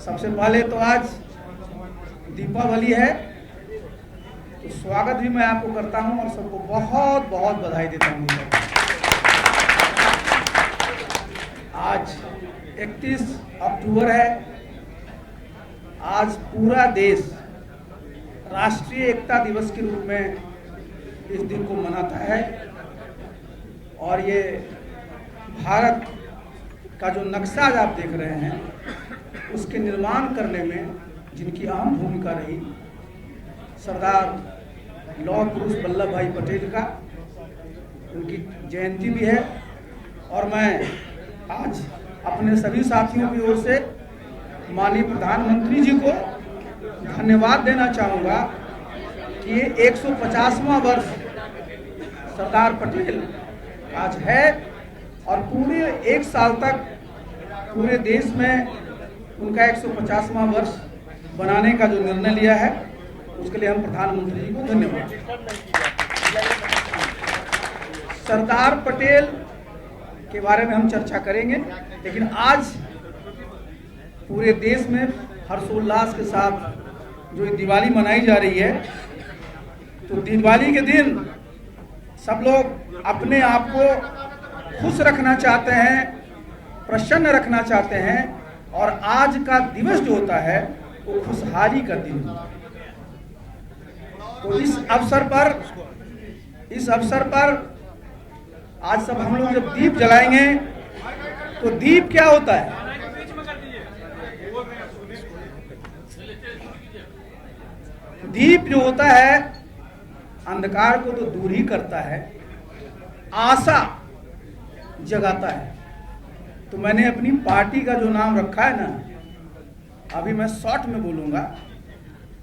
सबसे पहले तो आज दीपावली है, तो स्वागत भी मैं आपको करता हूं और सबको बहुत बहुत बधाई देता हूं। आज 31 अक्टूबर है। आज पूरा देश राष्ट्रीय एकता दिवस के रूप में इस दिन को मनाता है और ये भारत का जो नक्शा आज आप देख रहे हैं उसके निर्माण करने में जिनकी अहम भूमिका रही, सरदार लौह पुरुष वल्लभ भाई पटेल का, उनकी जयंती भी है। और मैं आज अपने सभी साथियों की ओर से माननीय प्रधानमंत्री जी को धन्यवाद देना चाहूँगा कि ये 150वां वर्ष सरदार पटेल आज है और पूरे एक साल तक पूरे देश में उनका 150वां वर्ष बनाने का जो निर्णय लिया है उसके लिए हम प्रधानमंत्री जी को धन्यवाद। सरदार पटेल के बारे में हम चर्चा करेंगे, लेकिन आज पूरे देश में हर्षोल्लास के साथ जो दिवाली मनाई जा रही है, तो दिवाली के दिन सब लोग अपने आप को खुश रखना चाहते हैं, प्रसन्न रखना चाहते हैं और आज का दिवस जो होता है वो खुशहाली का दिन होता है। तो इस अवसर पर आज सब हम लोग जब दीप जलाएंगे तो दीप क्या होता है? दीप जो होता है अंधकार को तो दूर ही करता है, आशा जगाता है। तो मैंने अपनी पार्टी का जो नाम रखा है ना, अभी मैं शॉर्ट में बोलूंगा,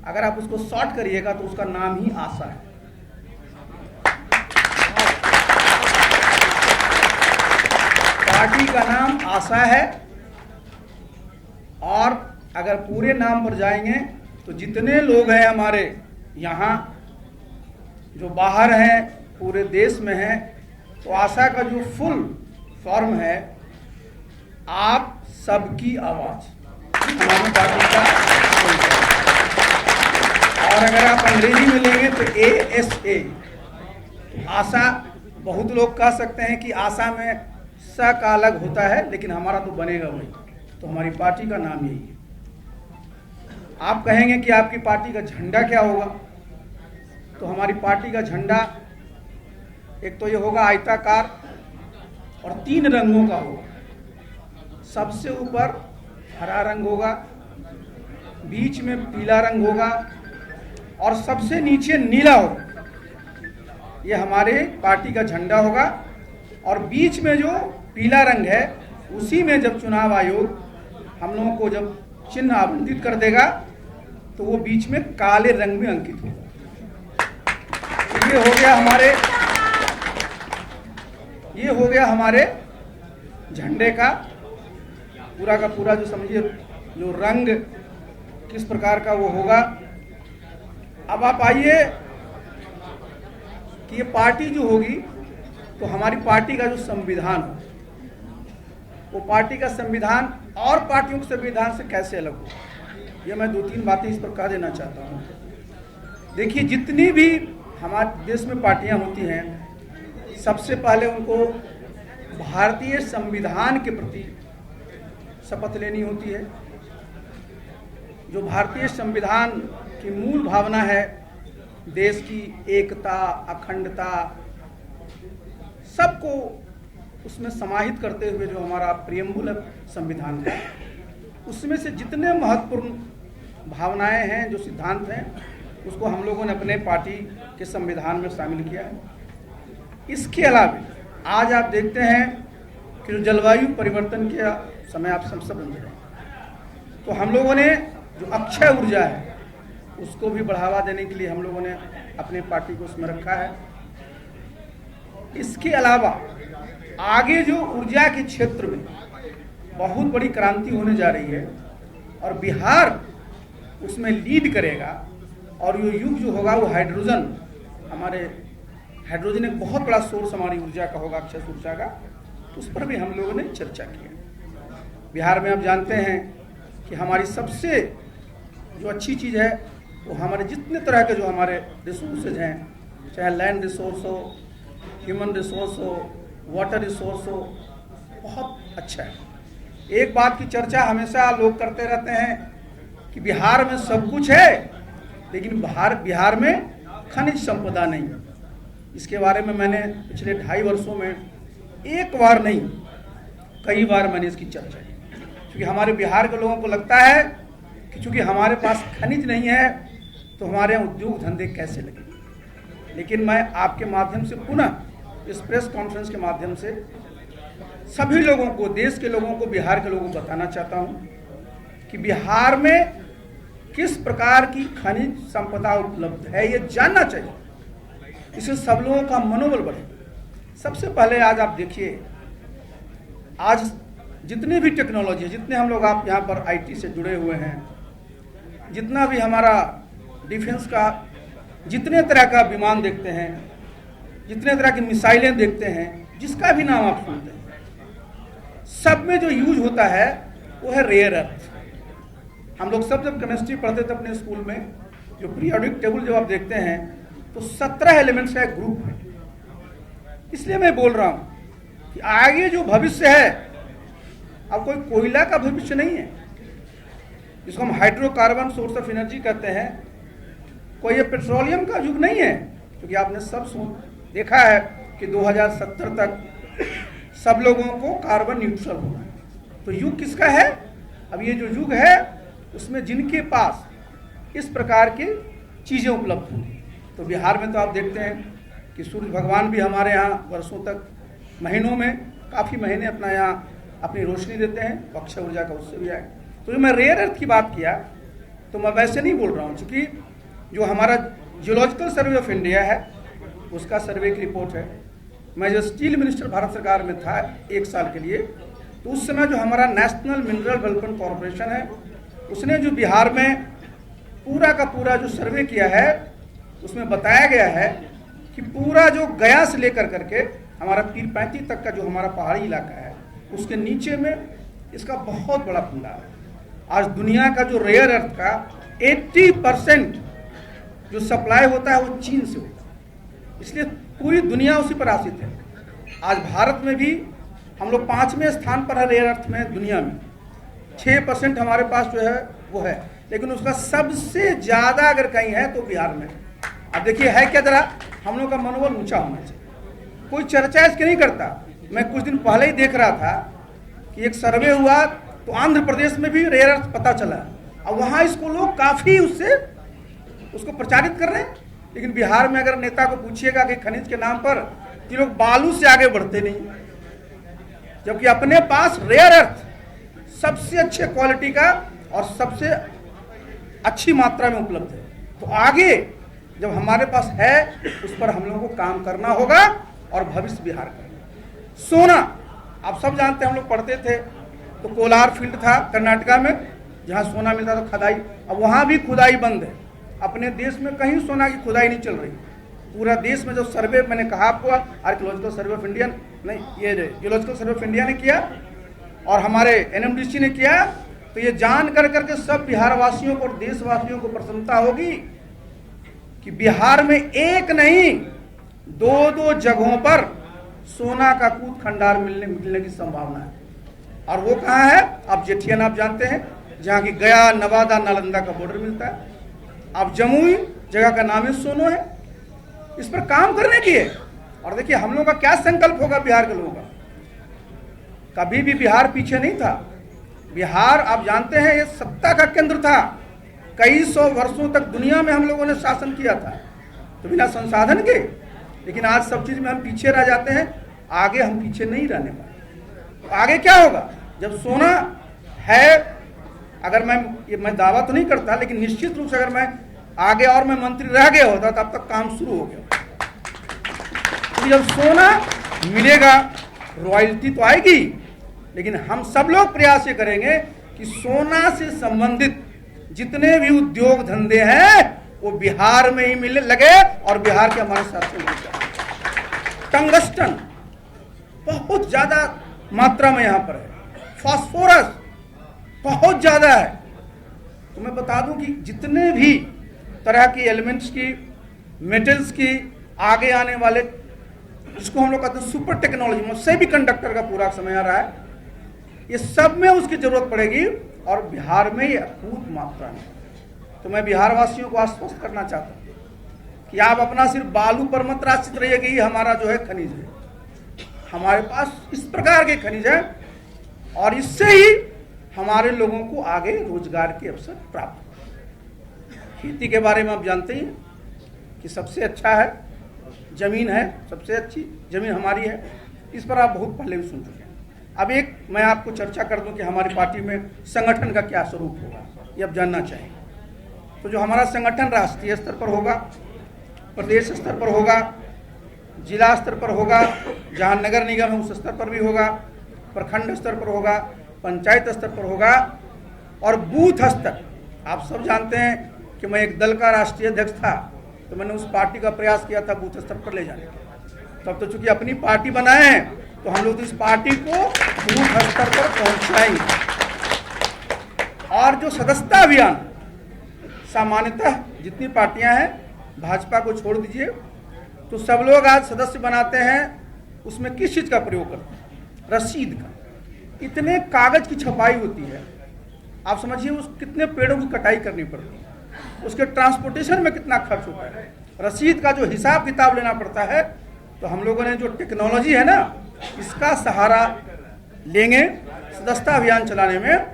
अगर आप उसको शॉर्ट करिएगा तो उसका नाम ही आशा है। पार्टी का नाम आशा है और अगर पूरे नाम पर जाएंगे तो जितने लोग हैं हमारे यहाँ, जो बाहर हैं, पूरे देश में हैं, तो आशा का जो फुल फॉर्म है आप सबकी आवाज, हमारी पार्टी का। और अगर आप अंग्रेजी में लेंगे तो ASA, आशा। बहुत लोग कह सकते हैं कि आशा में स का अलग होता है, लेकिन हमारा तो बनेगा वही, तो हमारी पार्टी का नाम यही है। आप कहेंगे कि आपकी पार्टी का झंडा क्या होगा, तो हमारी पार्टी का झंडा एक तो ये होगा आयताकार और 3 रंगों का होगा। सबसे ऊपर हरा रंग होगा, बीच में पीला रंग होगा और सबसे नीचे नीला होगा। ये हमारे पार्टी का झंडा होगा और बीच में जो पीला रंग है उसी में जब चुनाव आयोग हम लोगों को जब चिन्ह आवंटित कर देगा तो वो बीच में काले रंग में अंकित होगा। तो ये हो गया हमारे झंडे का पूरा जो समझिए जो रंग किस प्रकार का वो होगा। अब आप आइए कि ये पार्टी जो होगी, तो हमारी पार्टी का जो संविधान हो, वो पार्टी का संविधान और पार्टियों के संविधान से कैसे अलग हो, ये मैं 2-3 बातें इस पर कह देना चाहता हूँ। देखिए, जितनी भी हमारे देश में पार्टियां होती हैं, सबसे पहले उनको भारतीय संविधान के प्रति शपथ लेनी होती है। जो भारतीय संविधान की मूल भावना है, देश की एकता, अखंडता, सबको उसमें समाहित करते हुए जो हमारा प्रियम्बुल संविधान है, उसमें से जितने महत्वपूर्ण भावनाएं हैं, जो सिद्धांत हैं, उसको हम लोगों ने अपने पार्टी के संविधान में शामिल किया है। इसके अलावा आज आप देखते हैं कि जो जलवायु परिवर्तन के समय आप सब समझ रहे हैं, तो हम लोगों ने जो अक्षय ऊर्जा है उसको भी बढ़ावा देने के लिए हम लोगों ने अपने पार्टी को उसमें रखा है। इसके अलावा आगे जो ऊर्जा के क्षेत्र में बहुत बड़ी क्रांति होने जा रही है और बिहार उसमें लीड करेगा और ये युग जो होगा वो हाइड्रोजन, हमारे हाइड्रोजन एक बहुत बड़ा सोर्स हमारी ऊर्जा का होगा, अक्षय ऊर्जा का, उस पर भी हम लोगों ने चर्चा की। बिहार में आप जानते हैं कि हमारी सबसे जो अच्छी चीज़ है वो हमारे जितने तरह के जो हमारे रिसोर्सेज हैं, चाहे लैंड रिसोर्स हो, ह्यूमन रिसोर्स हो, वाटर रिसोर्स हो, बहुत अच्छा है। एक बात की चर्चा हमेशा लोग करते रहते हैं कि बिहार में सब कुछ है, लेकिन बिहार में खनिज संपदा नहीं। इसके बारे में मैंने पिछले 2.5 वर्षों में एक बार नहीं कई बार मैंने इसकी चर्चा की, क्योंकि हमारे बिहार के लोगों को लगता है कि चूंकि हमारे पास खनिज नहीं है तो हमारे यहाँ उद्योग धंधे कैसे लगेंगे। लेकिन मैं आपके माध्यम से पुनः इस प्रेस कॉन्फ्रेंस के माध्यम से सभी लोगों को, देश के लोगों को, बिहार के लोगों को बताना चाहता हूं कि बिहार में किस प्रकार की खनिज संपदा उपलब्ध है, ये जानना चाहिए। इससे सब लोगों का मनोबल बढ़े। सबसे पहले आज आप देखिए, आज जितनी भी टेक्नोलॉजी है, जितने हम लोग आप यहाँ पर आईटी से जुड़े हुए हैं, जितना भी हमारा डिफेंस का, जितने तरह का विमान देखते हैं, जितने तरह की मिसाइलें देखते हैं, जिसका भी नाम आप सुनते हैं, सब में जो यूज होता है वो है रेयर अर्थ। हम लोग सब जब केमिस्ट्री पढ़ते थे अपने स्कूल में, जो पीरियोडिक टेबल जब आप देखते हैं तो 17 एलिमेंट्स का एक ग्रुप है। इसलिए मैं बोल रहा हूं कि आगे जो भविष्य है, अब कोई कोयला का भविष्य नहीं है, जिसको हम हाइड्रोकार्बन सोर्स ऑफ एनर्जी कहते हैं, कोई ये पेट्रोलियम का युग नहीं है। क्योंकि आपने सब देखा है कि 2070 तक सब लोगों को कार्बन न्यूट्रल होना है। तो युग किसका है? अब ये जो युग है उसमें जिनके पास इस प्रकार की चीजें उपलब्ध होंगी। तो बिहार में तो आप देखते हैं कि सूर्य भगवान भी हमारे यहाँ वर्षों तक, महीनों में काफी महीने अपना यहाँ अपनी रोशनी देते हैं, अक्षय ऊर्जा का उससे भी आए। तो जो मैं रेयर अर्थ की बात किया तो मैं वैसे नहीं बोल रहा हूँ, क्योंकि जो हमारा जियोलॉजिकल सर्वे ऑफ इंडिया है उसका सर्वे की रिपोर्ट है। मैं जो स्टील मिनिस्टर भारत सरकार में था 1 साल के लिए, तो उस समय जो हमारा नेशनल मिनरल डेवलपमेंट कॉर्पोरेशन है उसने जो बिहार में पूरा का पूरा जो सर्वे किया है उसमें बताया गया है कि पूरा जो गया से लेकर करके हमारा पीरपैंती तक का जो हमारा पहाड़ी इलाका है उसके नीचे में इसका बहुत बड़ा भंडार है। आज दुनिया का जो रेयर अर्थ का 80% जो सप्लाई होता है वो चीन से होता है, इसलिए पूरी दुनिया उसी पर आश्रित है। आज भारत में भी हम लोग 5वें स्थान पर है रेयर अर्थ में दुनिया में। 6% हमारे पास जो है वो है, लेकिन उसका सबसे ज्यादा अगर कहीं है तो बिहार में। अब देखिए है क्या, जरा हम लोग का मनोबल ऊंचा होना चाहिए। कोई चर्चा इसकी नहीं करता। मैं कुछ दिन पहले ही देख रहा था कि एक सर्वे हुआ तो आंध्र प्रदेश में भी रेयर अर्थ पता चला, और वहां इसको लोग काफी उसको प्रचारित कर रहे हैं। लेकिन बिहार में अगर नेता को पूछिएगा कि खनिज के नाम पर, कि लोग बालू से आगे बढ़ते नहीं, जबकि अपने पास रेयर अर्थ सबसे अच्छे क्वालिटी का और सबसे अच्छी मात्रा में उपलब्ध है। तो आगे जब हमारे पास है उस पर हम लोगों को काम करना होगा और भविष्य बिहार का। सोना आप सब जानते हैं, हम लोग पढ़ते थे तो कोलार फील्ड था कर्नाटका में जहां सोना मिलता था, खुदाई। अब वहां भी खुदाई बंद है। अपने देश में कहीं सोना की खुदाई नहीं चल रही। पूरा देश में जो सर्वे मैंने कहा आपको, आर्कियोलॉजिकल सर्वे ऑफ इंडिया नहीं, ये जियोलॉजिकल सर्वे ऑफ इंडिया ने किया और हमारे एनएमडीसी ने किया, तो ये जान कर करके सब बिहार वासियों को और देशवासियों को प्रसन्नता होगी कि बिहार में एक नहीं 2 जगहों पर सोना का कूद खंडार मिलने की संभावना है। और वो कहाँ है? आप जेठियन आप जानते हैं, जहाँ की गया, नवादा, नालंदा का बॉर्डर मिलता है। अब जमुई जगह का नाम ही सोनो है। इस पर काम करने की है। और देखिए हम लोग का क्या संकल्प होगा बिहार के लोगों का। कभी भी बिहार पीछे नहीं था। बिहार आप जानते हैं ये सत्ता का केंद्र था। कई 100 वर्षों तक दुनिया में हम लोगों ने शासन किया था, तो बिना संसाधन के। लेकिन आज सब चीज में हम पीछे रह जाते हैं, आगे हम पीछे नहीं रहने वाले। तो आगे क्या होगा? जब सोना है, अगर मैं दावा तो नहीं करता, लेकिन निश्चित रूप से अगर मैं आगे और मैं मंत्री रह गया होता तब तक काम शुरू हो गया। तो जब सोना मिलेगा रॉयल्टी तो आएगी, लेकिन हम सब लोग प्रयास ये करेंगे कि सोना से संबंधित जितने भी उद्योग धंधे हैं वो बिहार में ही मिलने लगे और बिहार के हमारे साथ में टंगस्टन बहुत ज्यादा मात्रा में यहां पर है, फास्फोरस बहुत ज्यादा है, तो मैं बता दूं कि जितने भी तरह की एलिमेंट्स की, मेटल्स की, आगे आने वाले जिसको हम लोग कहते हैं सुपर टेक्नोलॉजी, सेमी कंडक्टर का पूरा समय आ रहा है, ये सब में उसकी जरूरत पड़ेगी और बिहार में ये अद्भुत मात्रा में। तो मैं बिहार वासियों को आश्वस्त करना चाहता हूँ कि आप अपना सिर्फ बालू पर मत आश्रित रहिए कि हमारा जो है खनिज है। हमारे पास इस प्रकार के खनिज है और इससे ही हमारे लोगों को आगे रोजगार के अवसर प्राप्त हो। खेती के बारे में आप जानते ही कि सबसे अच्छा है जमीन है, सबसे अच्छी जमीन हमारी है। इस पर आप बहुत पहले भी सुन चुके हैं। अब एक मैं आपको चर्चा कर दूं कि हमारी पार्टी में संगठन का क्या स्वरूप होगा, ये आप जानना चाहिए। तो जो हमारा संगठन राष्ट्रीय स्तर पर होगा, प्रदेश स्तर पर होगा, जिला स्तर पर होगा, जहां नगर निगम है उस स्तर पर भी होगा, प्रखंड स्तर पर होगा, पंचायत स्तर पर होगा और बूथ स्तर। आप सब जानते हैं कि मैं एक दल का राष्ट्रीय अध्यक्ष था, तो मैंने उस पार्टी का प्रयास किया था बूथ स्तर पर ले जाने का। तब तो चूंकि अपनी पार्टी बनाए हैं तो हम लोग तो इस पार्टी को बूथ स्तर पर पहुंचाएंगे। और जो सदस्यता अभियान, सामान्यतः जितनी पार्टियां हैं, भाजपा को छोड़ दीजिए, तो सब लोग आज सदस्य बनाते हैं, उसमें किस चीज का प्रयोग करते हैं? रसीद का। इतने कागज की छपाई होती है, आप समझिए उस कितने पेड़ों की कटाई करनी पड़ती है, उसके ट्रांसपोर्टेशन में कितना खर्च होता है, रसीद का जो हिसाब किताब लेना पड़ता है। तो हम लोगों ने जो टेक्नोलॉजी है ना, इसका सहारा लेंगे सदस्यता अभियान चलाने में।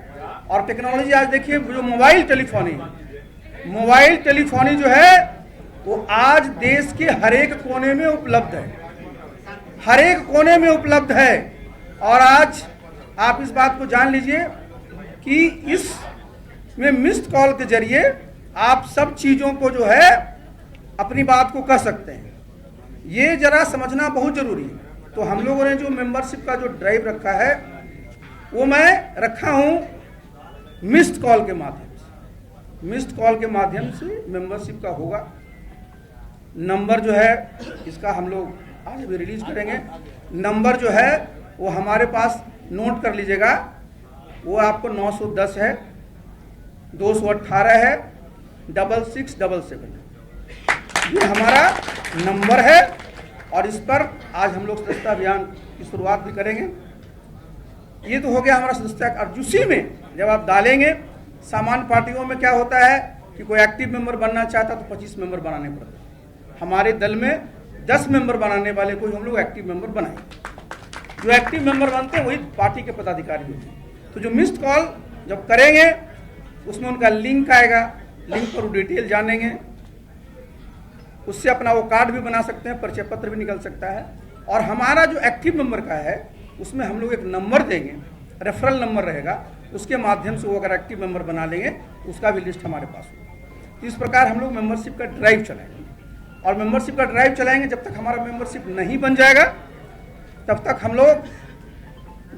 और टेक्नोलॉजी आज देखिए, जो मोबाइल टेलीफोनी जो है वो आज देश के हर एक कोने में उपलब्ध है, हर एक कोने में उपलब्ध है। और आज आप इस बात को जान लीजिए कि इसमें मिस्ड कॉल के जरिए आप सब चीजों को जो है अपनी बात को कह सकते हैं। ये जरा समझना बहुत जरूरी है। तो हम लोगों ने जो मेंबरशिप का जो ड्राइव रखा है वो मैं रखा हूं मिस्ड कॉल के माध्यम से। मिस्ड कॉल के माध्यम से मेंबरशिप का होगा। नंबर जो है इसका हम लोग आज भी रिलीज करेंगे। नंबर जो है वो हमारे पास नोट कर लीजिएगा, वो आपको 910 है, 218 है, 6677 ये हमारा नंबर है। और इस पर आज हम लोग सदस्यता अभियान की शुरुआत भी करेंगे। ये तो हो गया हमारा सदस्यता। और उसी में जब आप डालेंगे, सामान्य पार्टियों में क्या होता है कि कोई एक्टिव मेंबर बनना चाहता तो 25 मेंबर बनाने पड़ते हैं। हमारे दल में 10 मेंबर बनाने वाले को हम लोग एक्टिव मेंबर बनाएंगे। जो एक्टिव मेंबर बनते हैं वही पार्टी के पदाधिकारी होते हैं। तो जो मिस्ड कॉल जब करेंगे उसमें उनका लिंक आएगा, लिंक पर डिटेल जानेंगे, उससे अपना वो कार्ड भी बना सकते हैं, परिचय पत्र भी निकल सकता है। और हमारा जो एक्टिव मेंबर का है उसमें हम लोग एक नंबर देंगे, रेफरल नंबर रहेगा, उसके माध्यम से वो अगर एक्टिव मेंबर बना लेंगे उसका भी लिस्ट हमारे पास होगा। तो इस प्रकार हम लोग मेंबरशिप का ड्राइव चलाएंगे। और मेंबरशिप का ड्राइव चलाएंगे, जब तक हमारा मेंबरशिप नहीं बन जाएगा तब तक हम लोग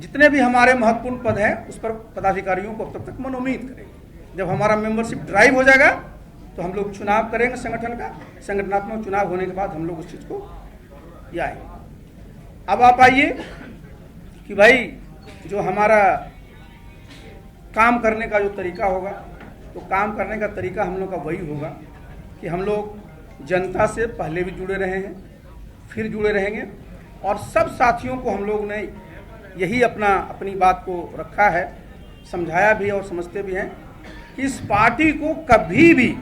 जितने भी हमारे महत्वपूर्ण पद हैं उस पर पदाधिकारियों को तब तक मनोमीत करेंगे। जब हमारा मेंबरशिप ड्राइव हो जाएगा तो हम लोग चुनाव करेंगे संगठन का। संगठनात्मक चुनाव होने के बाद हम लोग उस चीज को आएंगे। अब आप आइए कि भाई जो हमारा काम करने का जो तरीका होगा, तो काम करने का तरीका हम लोग का वही होगा कि हम लोग जनता से पहले भी जुड़े रहे हैं, फिर जुड़े रहेंगे। और सब साथियों को हम लोग ने यही अपनी बात को रखा है, समझाया भी और समझते भी हैं कि इस पार्टी को कभी भी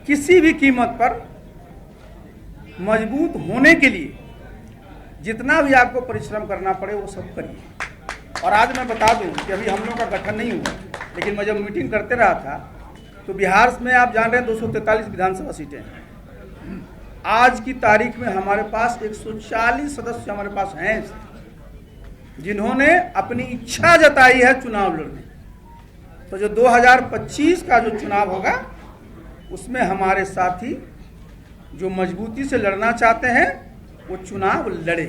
किसी भी कीमत पर मजबूत होने के लिए जितना भी आपको परिश्रम करना पड़े वो सब करिए। और आज मैं बता दूं कि अभी हम लोग का गठन नहीं हुआ, लेकिन मैं जब मीटिंग करते रहा था तो बिहार में आप जान रहे हैं 243 विधानसभा सीटें हैं। आज की तारीख में हमारे पास 140 सदस्य हमारे पास हैं जिन्होंने अपनी इच्छा जताई है चुनाव लड़ने। तो जो 2025 का जो चुनाव होगा उसमें हमारे साथी जो मजबूती से लड़ना चाहते हैं वो चुनाव लड़े।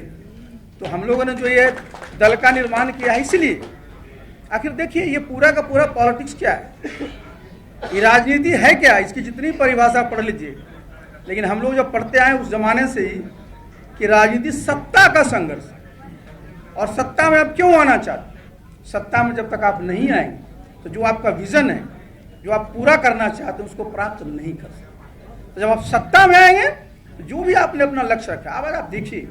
तो हम लोगों ने जो ये दल का निर्माण किया है, इसलिए आखिर देखिए ये पूरा का पूरा पॉलिटिक्स क्या है, ये राजनीति है क्या, इसकी जितनी परिभाषा पढ़ लीजिए। लेकिन हम लोग जब पढ़ते आए उस जमाने से ही कि राजनीति सत्ता का संघर्ष, और सत्ता में आप क्यों आना चाहते, सत्ता में जब तक आप नहीं आएंगे तो जो आपका विजन है, जो आप पूरा करना चाहते हैं, उसको प्राप्त नहीं कर सकते। तो जब आप सत्ता में आएंगे, तो जो भी आपने अपना लक्ष्य रखा, अब आप देखिए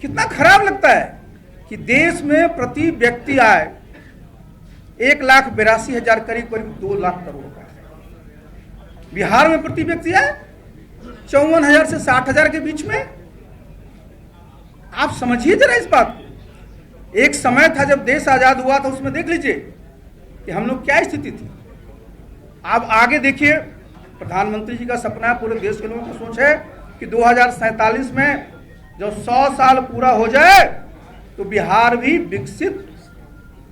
कितना खराब लगता है कि देश में प्रति व्यक्ति आय 1,82,000 करीब 2 लाख करोड़ का है। बिहार में प्रति व्यक्ति आय 54,000 से 60,000 के बीच में। आप समझिए जरा इस बात को। एक समय था जब देश आजाद हुआ था, उसमें देख लीजिए कि हम लोग क्या स्थिति थी। आप आगे देखिए, प्रधानमंत्री जी का सपना है, पूरे देश के लोगों की सोच है कि 2047 में जब 100 साल पूरा हो जाए तो बिहार भी विकसित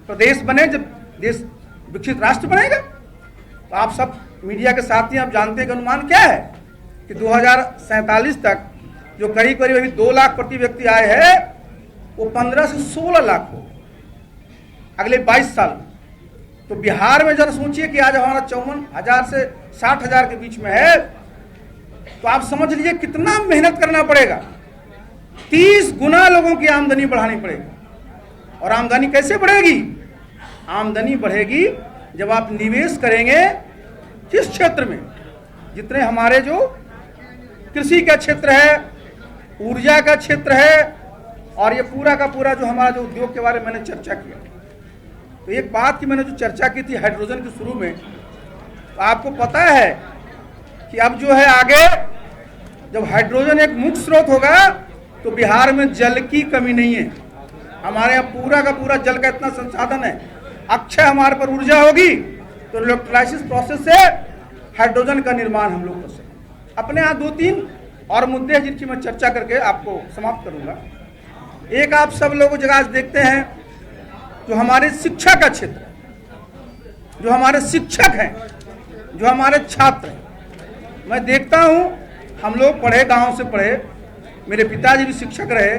प्रदेश बने, जब देश विकसित राष्ट्र बनेगा। तो आप सब मीडिया के साथी आप जानते हैं कि अनुमान क्या है कि 2047 तक जो करीब करीब अभी 2 लाख प्रति व्यक्ति आए हैं, वो 15 से 16 लाख हो अगले 22 साल। तो बिहार में जरा सोचिए कि आज हमारा 54,000 से 60,000 के बीच में है, तो आप समझ लीजिए कितना मेहनत करना पड़ेगा। 30 गुना लोगों की आमदनी बढ़ानी पड़ेगी। और आमदनी कैसे बढ़ेगी? आमदनी बढ़ेगी जब आप निवेश करेंगे किस क्षेत्र में, जितने हमारे जो कृषि का क्षेत्र है, ऊर्जा का क्षेत्र है, और ये पूरा का पूरा जो हमारा जो उद्योग के बारे में मैंने चर्चा किया। तो एक बात की मैंने जो चर्चा की थी हाइड्रोजन के शुरू में, तो आपको पता है कि अब जो है आगे जब हाइड्रोजन एक मुख्य स्रोत होगा तो बिहार में जल की कमी नहीं है। हमारे यहाँ पूरा का पूरा जल का इतना संसाधन है, अक्षय हमारे पर ऊर्जा होगी तो इलेक्ट्रोलाइसिस प्रोसेस से हाइड्रोजन का निर्माण हम लोग कर सकते। अपने यहाँ 2-3 और मुद्दे हैं जिनकी मैं चर्चा करके आपको समाप्त करूंगा। एक, आप सब लोग जगह देखते हैं जो हमारे शिक्षा का क्षेत्र, जो हमारे शिक्षक हैं, जो हमारे छात्र हैं, मैं देखता हूं हम लोग पढ़े, गांव से पढ़े, मेरे पिताजी भी शिक्षक रहे।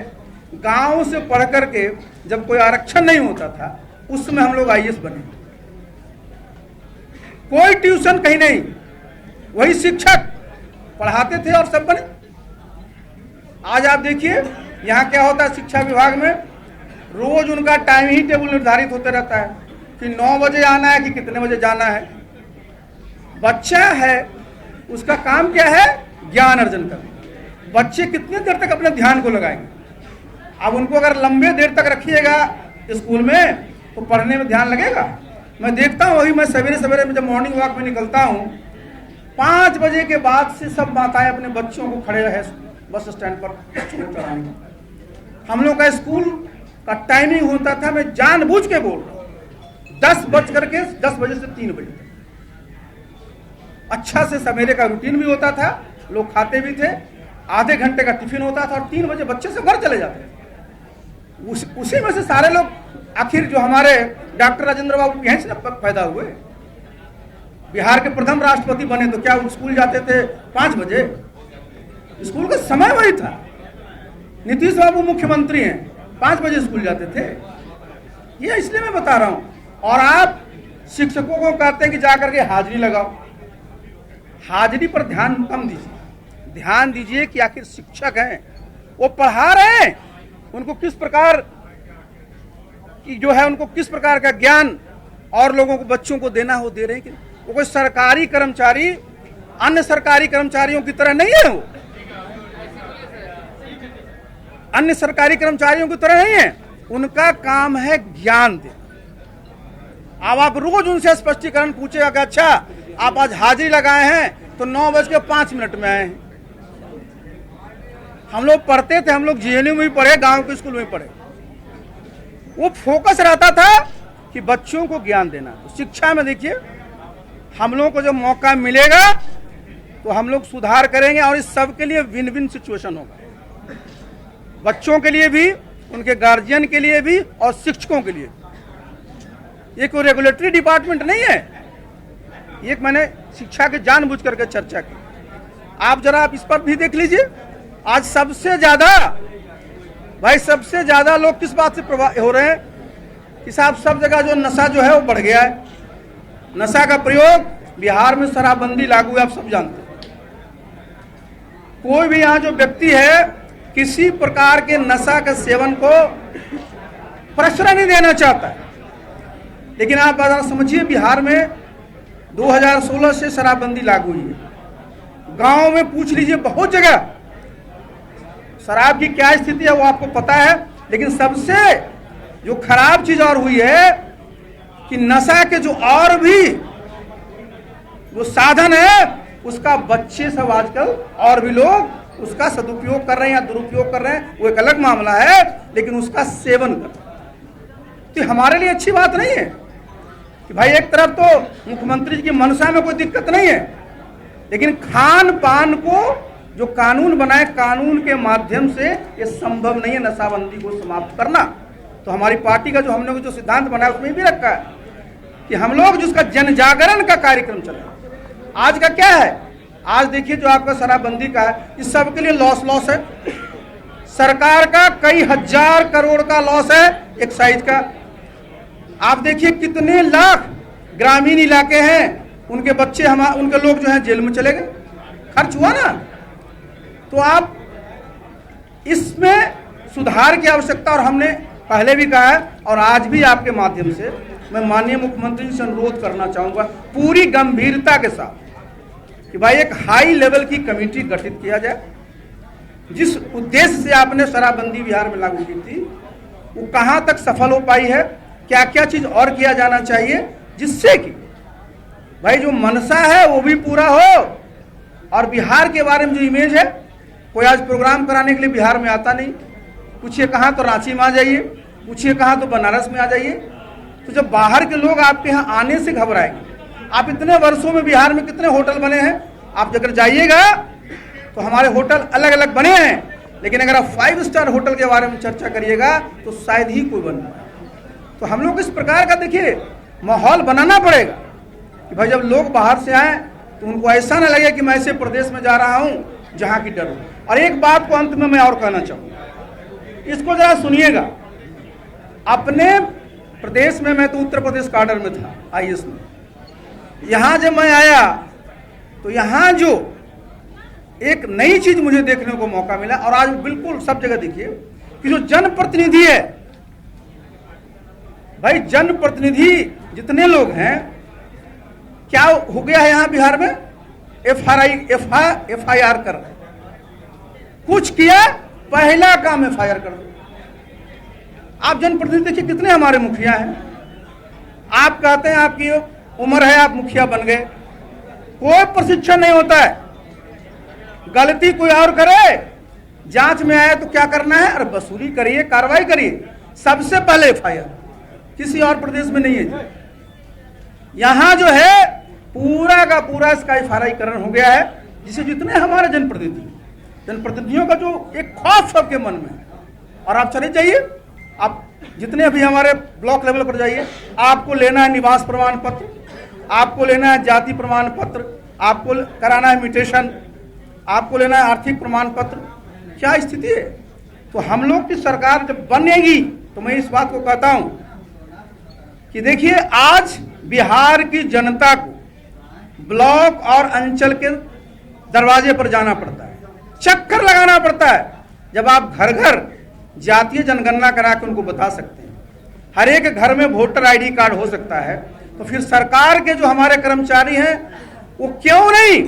गांव से पढ़ करके जब कोई आरक्षण नहीं होता था उस समय हम लोग आईएएस बने। कोई ट्यूशन कहीं नहीं, वही शिक्षक पढ़ाते थे और सब बने। आज आप देखिए यहाँ क्या होता है, शिक्षा विभाग में रोज उनका टाइम ही टेबल निर्धारित होते रहता है कि 9 बजे आना है कि कितने बजे जाना है। बच्चा है उसका काम क्या है? ज्ञान अर्जन करना। बच्चे कितने देर तक अपने ध्यान को लगाएंगे? अब उनको अगर लंबे देर तक रखिएगा स्कूल में तो पढ़ने में ध्यान लगेगा? मैं देखता हूँ, वही मैं सवेरे सवेरे में जब मॉर्निंग वॉक में निकलता हूँ, 5 बजे के बाद से सब माताएं अपने बच्चों को खड़े रहे बस स्टैंड पर छोड़कर आएंगे। हम लोग का स्कूल का टाइमिंग होता था, मैं जानबूझ के बोल रहा हूँ, 10 बजे से 3 बजे तक। अच्छा से सवेरे का रूटीन भी होता था, लोग खाते भी थे, आधे घंटे का टिफिन होता था और 3 बजे बच्चे से घर चले जाते थे। उसी में से सारे लोग आखिर जो हमारे डॉक्टर राजेंद्र बाबू यहीं से पैदा हुए, बिहार के प्रथम राष्ट्रपति बने, तो क्या वो स्कूल जाते थे 5 बजे? स्कूल का समय वही था। नीतीश बाबू मुख्यमंत्री हैं, 5 बजे स्कूल जाते थे। ये इसलिए मैं बता रहा हूं। और आप शिक्षकों को कहते हैं कि जाकर के हाजिरी लगाओ। हाजिरी पर ध्यान कम दीजिए, ध्यान दीजिए कि आखिर शिक्षक हैं, वो पढ़ा रहे हैं, उनको किस प्रकार की जो है, उनको किस प्रकार का ज्ञान और लोगों को, बच्चों को देना हो दे रहे हैं कि वो कोई सरकारी कर्मचारी अन्य सरकारी कर्मचारियों की तरह नहीं है। वो अन्य सरकारी कर्मचारियों की तरह नहीं है, उनका काम है ज्ञान देना। अब आप रोज उनसे स्पष्टीकरण पूछेगा कि अच्छा आप आज हाजिरी लगाए हैं तो 9:05 में आए हैं। हम लोग पढ़ते थे, हम लोग जेएनयू में भी पढ़े, गांव के स्कूल में भी पढ़े। वो फोकस रहता था कि बच्चों को ज्ञान देना। तो शिक्षा में देखिए, हम लोगों को जब मौका मिलेगा तो हम लोग सुधार करेंगे और इस सब के लिए विन विन सिचुएशन होगा, बच्चों के लिए भी, उनके गार्जियन के लिए भी और शिक्षकों के लिए। ये कोई रेगुलेटरी डिपार्टमेंट नहीं है, ये मैंने शिक्षा के जानबूझ करके चर्चा की। आप जरा आप इस पर भी देख लीजिए, आज सबसे ज्यादा लोग किस बात से प्रभावित हो रहे हैं कि साहब सब जगह जो नशा जो है वो बढ़ गया है। नशा का प्रयोग, बिहार में शराबबंदी लागू है, आप सब जानते हैं। कोई भी यहाँ जो व्यक्ति है किसी प्रकार के नशा के सेवन को प्रश्रय नहीं देना चाहता है। लेकिन आप बात समझिए, बिहार में 2016 से शराबबंदी लागू हुई है। गांव में पूछ लीजिए, बहुत जगह शराब की क्या स्थिति है वो आपको पता है। लेकिन सबसे जो खराब चीज और हुई है कि नशा के जो और भी जो साधन है उसका बच्चे सब आजकल और भी लोग उसका सदुपयोग कर रहे हैं या दुरुपयोग कर रहे हैं, वो एक अलग मामला है, लेकिन उसका सेवन कर रहे हैं। तो हमारे लिए अच्छी बात नहीं है कि भाई एक तरफ तो मुख्यमंत्री जी की मंशा में कोई दिक्कत नहीं है, लेकिन खान पान को जो कानून बनाए, कानून के माध्यम से ये संभव नहीं है नशाबंदी को समाप्त करना। तो हमारी पार्टी का जो हम लोग जो सिद्धांत बनाया उसमें भी रखा है कि हम लोग जिसका जन जागरण का कार्यक्रम चले। आज का क्या है, आज देखिए जो आपका शराबबंदी का है, इस सब के लिए लॉस है। सरकार का कई हजार करोड़ का लॉस है एक्साइज का। आप देखिए कितने लाख ग्रामीण इलाके हैं, उनके बच्चे उनके लोग जो हैं जेल में चले गए, खर्च हुआ ना। तो आप इसमें सुधार की आवश्यकता, और हमने पहले भी कहा है और आज भी आपके माध्यम से मैं माननीय मुख्यमंत्री जी से अनुरोध करना चाहूंगा पूरी गंभीरता के साथ कि भाई एक हाई लेवल की कमेटी गठित किया जाए। जिस उद्देश्य से आपने शराबबंदी बिहार में लागू की थी वो कहां तक सफल हो पाई है, क्या क्या चीज और किया जाना चाहिए, जिससे कि भाई जो मनसा है वो भी पूरा हो। और बिहार के बारे में जो इमेज है, कोई आज प्रोग्राम कराने के लिए बिहार में आता नहीं, पूछिए कहाँ तो रांची में आ जाइए, पूछिए कहाँ तो बनारस में आ जाइए। तो जब बाहर के लोग आपके यहाँ आने से घबराएंगे, आप इतने वर्षों में बिहार में कितने होटल बने हैं, आप अगर जाइएगा तो हमारे होटल अलग अलग बने हैं, लेकिन अगर आप 5 स्टार होटल के बारे में चर्चा करिएगा तो शायद ही कोई बन पाए। तो हम लोग इस प्रकार का देखिए माहौल बनाना पड़ेगा कि भाई जब लोग बाहर से आए तो उनको ऐसा ना लगे कि मैं ऐसे प्रदेश में जा रहा हूँ जहाँ की डर हो। और एक बात को अंत में मैं और कहना चाहूँगा, इसको जरा सुनिएगा। अपने प्रदेश में, मैं तो उत्तर प्रदेश काडर में था IAS में, यहाँ जब मैं आया तो यहाँ जो एक नई चीज मुझे देखने को मौका मिला, और आज बिल्कुल सब जगह देखिए कि जो जनप्रतिनिधि है, भाई जनप्रतिनिधि जितने लोग हैं, क्या हो गया है यहाँ बिहार में, FIR कर रहे, कुछ किया पहला काम FIR कर दो। आप जनप्रतिनिधि देखिए कितने हमारे मुखिया हैं, आप कहते हैं आपकी उम्र है आप मुखिया बन गए, कोई प्रशिक्षण नहीं होता है। गलती कोई और करे, जांच में आया तो क्या करना है, अरे वसूली करिए, कार्रवाई करिए, सबसे पहले FIR। किसी और प्रदेश में नहीं है। यहां जो है पूरा का पूरा इसका FIR-करण हो गया है, जिसे जितने हमारे जनप्रतिनिधियों का जो एक खौफ सबके मन में है। और आप चले जाइए, आप जितने भी हमारे ब्लॉक लेवल पर जाइए, आपको लेना है निवास प्रमाण पत्र, आपको लेना है जाति प्रमाण पत्र, आपको कराना है म्यूटेशन, आपको लेना है आर्थिक प्रमाण पत्र। क्या स्थिति है। तो हम लोग की सरकार जब बनेगी तो मैं इस बात को कहता हूं कि देखिए आज बिहार की जनता को ब्लॉक और अंचल के दरवाजे पर जाना पड़ता है, चक्कर लगाना पड़ता है। जब आप घर घर जातीय जनगणना करा के उनको बता सकते हैं, हर एक घर में वोटर ID कार्ड हो सकता है, तो फिर सरकार के जो हमारे कर्मचारी हैं वो क्यों नहीं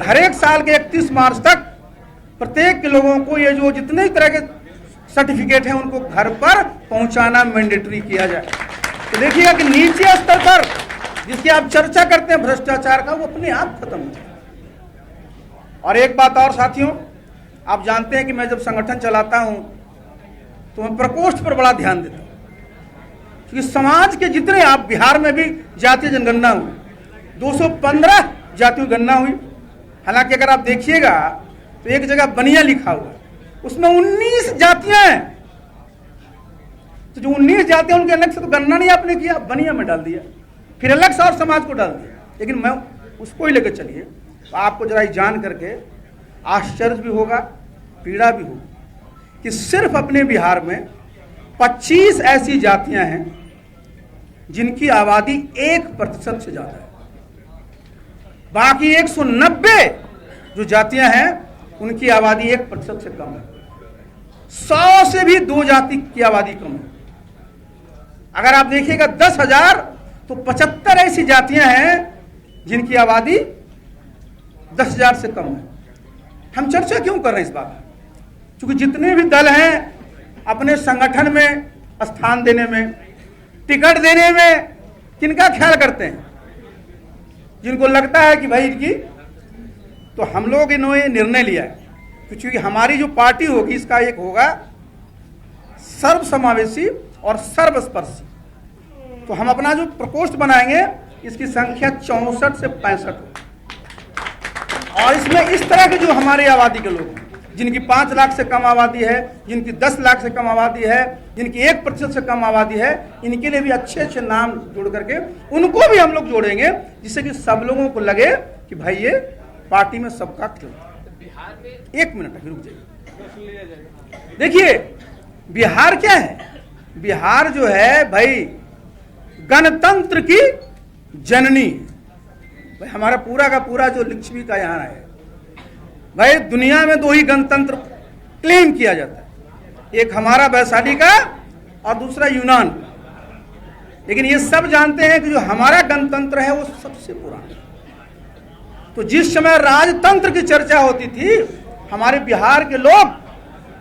हर एक साल के 31 मार्च तक प्रत्येक के लोगों को ये जो जितने तरह के सर्टिफिकेट हैं उनको घर पर पहुंचाना मैंडेटरी किया जाए। तो देखिएगा कि नीचे स्तर पर जिसकी आप चर्चा करते हैं भ्रष्टाचार का, वो अपने आप खत्म हो जाए। और एक बात और साथियों, आप जानते हैं कि मैं जब संगठन चलाता हूं तो मैं प्रकोष्ठ पर बड़ा ध्यान देता हूं, क्योंकि समाज के जितने, आप बिहार में भी जातीय जनगणना हुई, 215 जातीय गणना हुई। हालांकि अगर आप देखिएगा तो एक जगह बनिया लिखा हुआ, उसमें 19 जातियां हैं। तो जो 19 जातियां उनके अलग से तो गणना नहीं आपने किया, बनिया में डाल दिया, फिर अलग से और समाज को डाल दिया। लेकिन मैं उसको ही लेकर चलिए तो आपको जरा जान करके आश्चर्य भी होगा, पीड़ा भी होगी कि सिर्फ अपने बिहार में 25 ऐसी जातियां हैं जिनकी आबादी 1% से ज्यादा है। बाकी 190 जो जातियां हैं उनकी आबादी 1% से कम है। 100 से भी 2 जाति की आबादी कम है। अगर आप देखिएगा 10,000 तो 75 ऐसी जातियां हैं जिनकी आबादी 10,000 से कम है। हम चर्चा क्यों कर रहे हैं इस बात में? क्योंकि जितने भी दल हैं अपने संगठन में स्थान देने में, टिकट देने में किनका ख्याल करते हैं? जिनको लगता है कि भाई इनकी, तो हम लोग इन्होंने निर्णय लिया है क्योंकि हमारी जो पार्टी होगी इसका एक होगा सर्वसमावेशी और सर्वस्पर्शी। तो हम अपना जो प्रकोष्ठ बनाएंगे इसकी संख्या 64 से 65 हो, और इसमें इस तरह के जो हमारी आबादी के लोग हैं, जिनकी 5 लाख से कम आबादी है, जिनकी 10 लाख से कम आबादी है, जिनकी 1% से कम आबादी है, इनके लिए भी अच्छे अच्छे नाम जोड़ करके उनको भी हम लोग जोड़ेंगे, जिससे कि सब लोगों को लगे कि भाई ये पार्टी में सबका खेल। एक मिनट रुक जाइए। देखिए बिहार क्या है? बिहार जो है भाई गणतंत्र की जननी है। भाई हमारा पूरा का पूरा जो लिच्छवी का यहाँ है भाई, दुनिया में 2 ही गणतंत्र क्लेम किया जाता है, एक हमारा वैशाली का और दूसरा यूनान का। लेकिन ये सब जानते हैं कि जो हमारा गणतंत्र है वो सबसे पुराना। तो जिस समय राजतंत्र की चर्चा होती थी, हमारे बिहार के लोग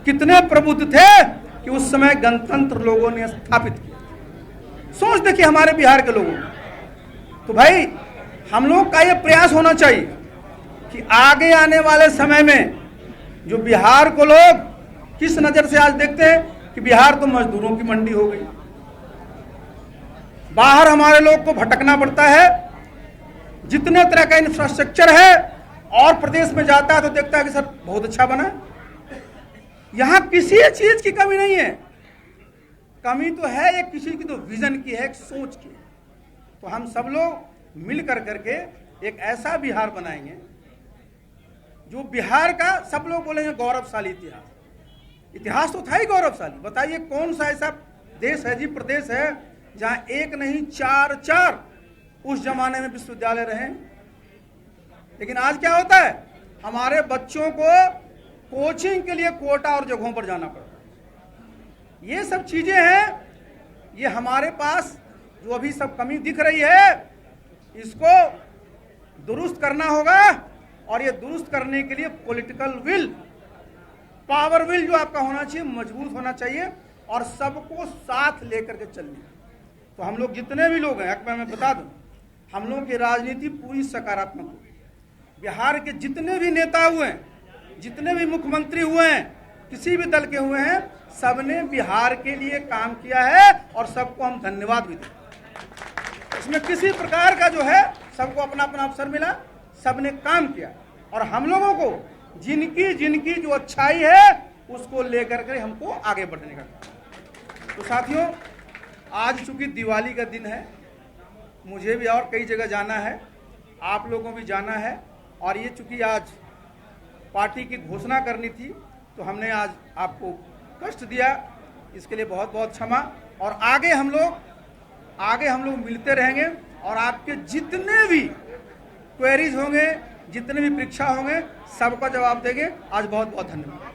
कितने प्रबुद्ध थे कि उस समय गणतंत्र लोगों ने स्थापित किया। सोच देखिए हमारे बिहार के लोगों। तो भाई हम लोग का ये प्रयास होना चाहिए कि आगे आने वाले समय में जो बिहार को लोग किस नजर से आज देखते हैं कि बिहार तो मजदूरों की मंडी हो गई, बाहर हमारे लोग को भटकना पड़ता है, जितने तरह का इंफ्रास्ट्रक्चर है, और प्रदेश में जाता है तो देखता है कि सर बहुत अच्छा बना है। यहां किसी चीज की कमी नहीं है, कमी तो है एक किसी की तो विजन की है, एक सोच की। तो हम सब लोग मिल कर करके एक ऐसा बिहार बनाएंगे जो बिहार का सब लोग बोलेंगे गौरवशाली इतिहास। इतिहास तो था ही गौरवशाली। बताइए कौन सा ऐसा देश है जी, प्रदेश है, जहां एक नहीं 4 उस जमाने में विश्वविद्यालय रहे। लेकिन आज क्या होता है, हमारे बच्चों को कोचिंग के लिए कोटा और जगहों पर जाना पड़ता है। ये सब चीजें हैं, ये हमारे पास जो अभी सब कमी दिख रही है, इसको दुरुस्त करना होगा। और ये दुरुस्त करने के लिए पॉलिटिकल विल, पावर विल जो आपका होना चाहिए, मजबूत होना चाहिए, और सबको साथ लेकर के चलनी। तो हम लोग जितने भी लोग हैं, मैं बता दूं, हम लोगों की राजनीति पूरी सकारात्मक होगी। बिहार के जितने भी नेता हुए हैं, जितने भी मुख्यमंत्री हुए हैं, किसी भी दल के हुए हैं, सबने बिहार के लिए काम किया है और सबको हम धन्यवाद भी देते। इसमें किसी प्रकार का जो है, सबको अपना अपना अवसर मिला, सबने काम किया, और हम लोगों को जिनकी जिनकी जो अच्छाई है उसको लेकर के हमको आगे बढ़ने का। तो साथियों, आज चूंकि दिवाली का दिन है, मुझे भी और कई जगह जाना है, आप लोगों को भी जाना है, और ये चूंकि आज पार्टी की घोषणा करनी थी तो हमने आज आपको कष्ट दिया, इसके लिए बहुत बहुत क्षमा। और आगे हम लोग मिलते रहेंगे, और आपके जितने भी क्वेरीज होंगे, जितने भी परीक्षा होंगे, सबका जवाब देंगे। आज बहुत बहुत धन्यवाद।